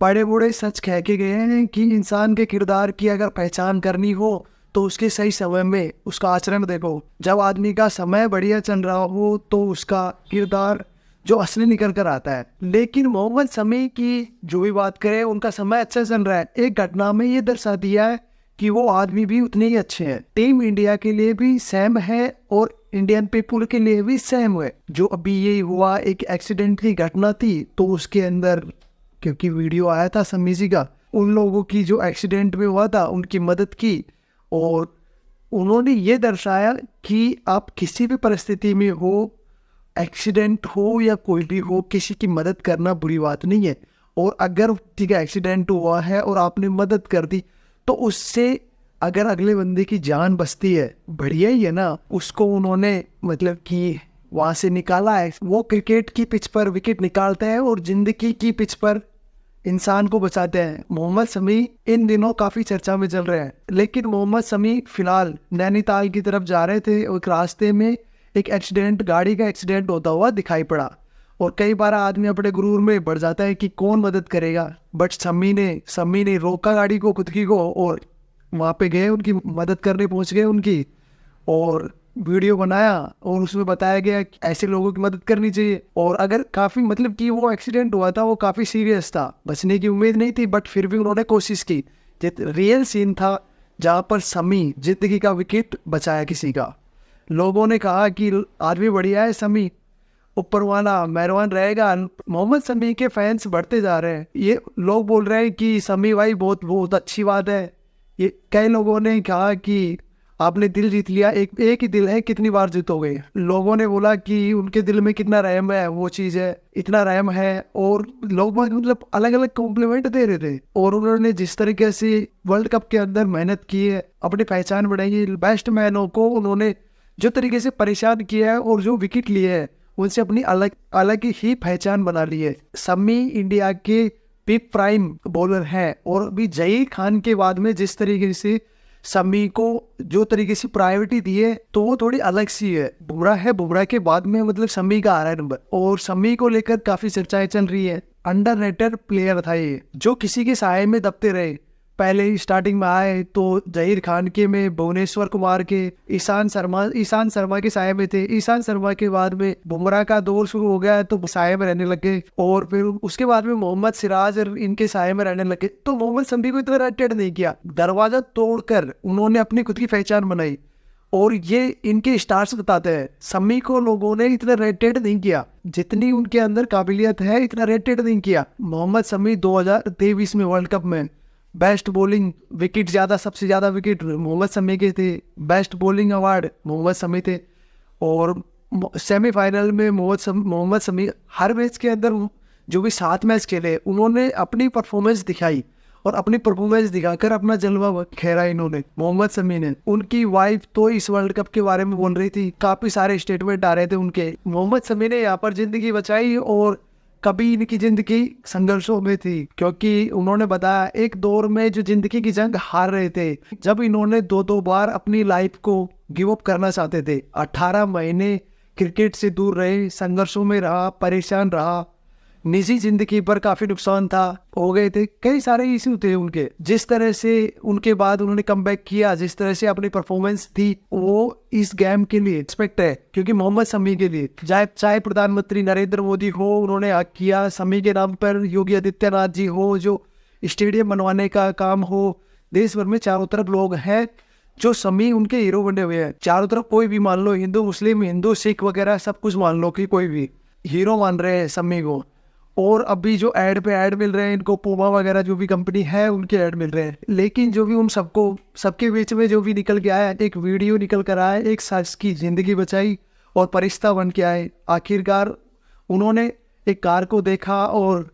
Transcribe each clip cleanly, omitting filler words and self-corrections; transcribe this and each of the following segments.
बड़े बूढ़े सच कह के गए हैं कि इंसान के किरदार की अगर पहचान करनी हो तो उसके सही समय में उसका आचरण देखो। जब आदमी का समय बढ़िया चल रहा हो तो उसका किरदार जो असली निकल कर आता है। लेकिन मोहम्मद शमी की जो भी बात करें, उनका समय अच्छा चल रहा है। एक घटना में ये दर्शा दिया है कि वो आदमी भी उतने ही अच्छे हैं। टीम इंडिया के लिए भी सेम है और इंडियन पीपुल के लिए भी सेम है। जो अभी ये हुआ एक एक्सीडेंट की घटना थी, तो उसके अंदर क्योंकि वीडियो आया था शमी जी का, उन लोगों की जो एक्सीडेंट में हुआ था उनकी मदद की। और उन्होंने ये दर्शाया कि आप किसी भी परिस्थिति में हो, एक्सीडेंट हो या कोई भी हो, किसी की मदद करना बुरी बात नहीं है। और अगर ठीक है एक्सीडेंट हुआ है और आपने मदद कर दी, तो उससे अगर अगले बंदे की जान बचती है, बढ़िया ही है ना। उसको उन्होंने मतलब कि वहाँ से निकाला है। वो क्रिकेट की पिच पर विकेट निकालते हैं और जिंदगी की पिच पर इंसान को बचाते हैं। मोहम्मद शमी इन दिनों काफ़ी चर्चा में चल रहे हैं। लेकिन मोहम्मद शमी फिलहाल नैनीताल की तरफ जा रहे थे और रास्ते में एक एक्सीडेंट, गाड़ी का एक्सीडेंट होता हुआ दिखाई पड़ा। और कई बार आदमी अपने गुरूर में बढ़ जाता है कि कौन मदद करेगा, बट शमी ने रोका गाड़ी को, खुद की को, और वहाँ पे गए, उनकी मदद करने पहुँच गए उनकी, और वीडियो बनाया और उसमें बताया गया कि ऐसे लोगों की मदद करनी चाहिए। और अगर काफ़ी मतलब कि वो एक्सीडेंट हुआ था वो काफ़ी सीरियस था, बचने की उम्मीद नहीं थी, बट फिर भी उन्होंने कोशिश की। रियल सीन था जहाँ पर शमी जिंदगी का विकेट बचाया किसी का। लोगों ने कहा कि आदमी बढ़िया है शमी, ऊपर वाला मेहरबान रहेगा। मोहम्मद शमी के फैंस बढ़ते जा रहे हैं। ये लोग बोल रहे हैं कि शमी भाई बहुत बहुत अच्छी बात है। ये कई लोगों ने कहा कि आपने दिल जीत लिया, एक एक ही दिल है, कितनी बार जीतोगे। लोगों ने बोला कि उनके दिल में कितना रहम है, वो चीज़ है, इतना रहम है। और लोग मतलब अलग अलग कॉम्प्लीमेंट दे रहे थे। और उन्होंने जिस तरीके से वर्ल्ड कप के अंदर मेहनत की है, अपनी पहचान बढ़ाई है, बैट्समैनों को उन्होंने जो तरीके से परेशान किया है और जो विकेट लिए है, उनसे अपनी अलग अलग ही पहचान बना ली है। शमी इंडिया के पिक प्राइम बॉलर है। और अभी जहीर खान के बाद में जिस तरीके से शमी को जो तरीके से प्रायोरिटी दी है, तो वो थोड़ी अलग सी है। बुमराह है, बुमराह के बाद में मतलब शमी का आ रहा है नंबर। और शमी को लेकर काफी चर्चाएं चल रही है। अंडररेटेड प्लेयर था ये, जो किसी के साये में दबते रहे। पहले ही स्टार्टिंग में आए तो जहीर खान के में, भुवनेश्वर कुमार के, ईशान शर्मा के साये में थे। ईशान शर्मा के बाद में बुमराह का दौर शुरू हो गया तो साये में रहने लगे। और फिर उसके बाद में मोहम्मद सिराज और इनके साये में रहने लगे। तो मोहम्मद शमी को इतना रेटेड नहीं किया। दरवाजा तोड़कर उन्होंने अपनी खुद की पहचान बनाई। और ये इनके स्टार्स बताते हैं, शमी को लोगों ने इतना रेटेड नहीं किया, जितनी उनके अंदर काबिलियत है इतना रेटेड नहीं किया। मोहम्मद शमी 2023 में वर्ल्ड कप में बेस्ट बॉलिंग, विकेट ज़्यादा, सबसे ज़्यादा विकेट मोहम्मद शमी के थे। Best bowling award Mohammed Shami थे। और सेमीफाइनल में मोहम्मद शमी हर मैच के अंदर जो भी 7 मैच खेले, उन्होंने अपनी परफॉर्मेंस दिखाई। और अपनी परफॉर्मेंस दिखाकर अपना जलवा खेरा इन्होंने, मोहम्मद शमी ने। उनकी वाइफ तो इस वर्ल्ड कप के बारे में बोल रही थी, काफ़ी सारे स्टेटमेंट आ रहे थे उनके। मोहम्मद शमी ने यहाँ पर ज़िंदगी बचाई। और कभी इनकी जिंदगी संघर्षों में थी, क्योंकि उन्होंने बताया एक दौर में जो जिंदगी की जंग हार रहे थे, जब इन्होंने 2-2 बार अपनी लाइफ को गिव अप करना चाहते थे। 18 महीने क्रिकेट से दूर रहे, संघर्षों में रहा, परेशान रहा, निजी जिंदगी पर काफी नुकसान था, हो गए थे, कई सारे इश्यू थे उनके। जिस तरह से उनके बाद उन्होंने कमबैक किया, जिस तरह से अपनी परफॉर्मेंस थी, वो इस गेम के लिए एक्सपेक्ट है। क्योंकि मोहम्मद शमी के लिए चाहे प्रधानमंत्री नरेंद्र मोदी हो, उन्होंने किया। शमी के नाम पर योगी आदित्यनाथ जी हो, जो स्टेडियम बनवाने का काम हो, देश भर में चारों तरफ लोग हैं जो शमी उनके हीरो बने हुए हैं। चारों तरफ कोई भी मान लो, हिंदू मुस्लिम, हिंदू सिख वगैरह सब कुछ मान लो, कि कोई भी हीरो मान रहे हैं शमी को। और अभी जो ऐड पे ऐड मिल रहे हैं इनको, पूमा वगैरह जो भी कंपनी है उनके ऐड मिल रहे हैं। लेकिन जो भी उन सबके बीच में जो भी निकल के आया, एक वीडियो निकल कर आया, एक शख्स की जिंदगी बचाई और फरिश्ता बन के आए। आखिरकार उन्होंने एक कार को देखा और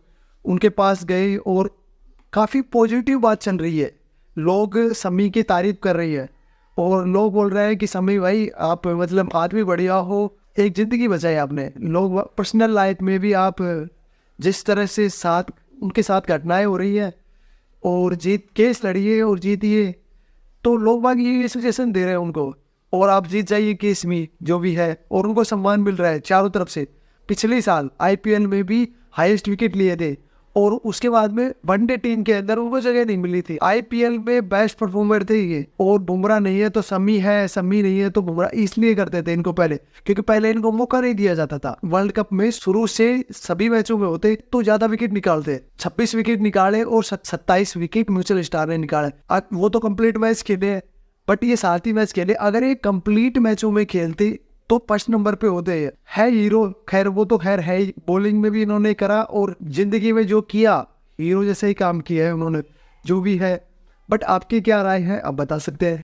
उनके पास गए। और काफ़ी पॉजिटिव बात चल रही है, लोग शमी की तारीफ कर रही है। और लोग बोल रहे हैं कि शमी भाई आप मतलब आदमी बढ़िया हो, एक ज़िंदगी बचाई आपने। लोग पर्सनल लाइफ में भी आप जिस तरह से उनके साथ घटनाएं हो रही है और केस लड़िए और जीतिए, तो लोग बाग ये सजेशन दे रहे हैं उनको। और आप जीत जाइए केस में जो भी है, और उनको सम्मान मिल रहा है चारों तरफ से। पिछले साल IPL में भी हाईएस्ट विकेट लिए थे और उसके बाद में वनडे टीम के अंदर उनको जगह नहीं मिली थी। आईपीएल में बेस्ट परफॉर्मर थे ये, और बुमराह नहीं है तो शमी है, शमी नहीं है तो बुमराह, इसलिए करते थे इनको पहले, क्योंकि पहले इनको मौका नहीं दिया जाता था। वर्ल्ड कप में शुरू से सभी मैचों में होते तो ज्यादा विकेट निकालते, 26 विकेट निकाले और 27 विकेट म्यूचुअल स्टार ने निकाले। वो तो कंप्लीट मैच खेले, बट ये 7 ही मैच खेले। अगर ये कंप्लीट मैचों में खेलते तो फर्स्ट नंबर पे होते है हीरो। खैर वो तो खैर है ही, बॉलिंग में भी इन्होंने करा और जिंदगी में जो किया हीरो जैसे ही काम किया है उन्होंने, जो भी है। बट आपकी क्या राय है, आप बता सकते हैं।